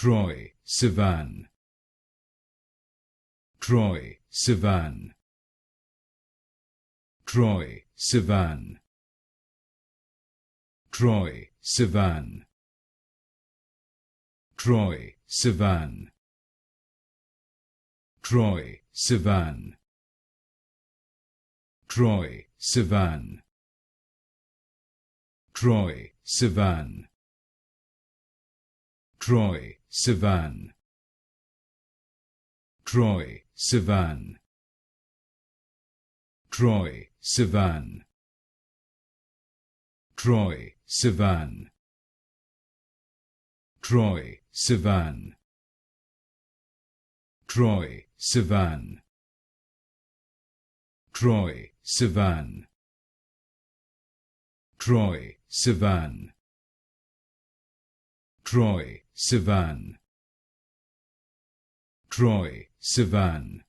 Troye Sivan, Troye Sivan, Troye Sivan, Troye Sivan, Troye Sivan, Troye Sivan, Troye Sivan, Troye Sivan, Troye Sivan, Troye Sivan, Troye Sivan, Troye Sivan, Troye Sivan, Troye Sivan, Troye Sivan, Troye Sivan, Troye Sivan, Troye Sivan,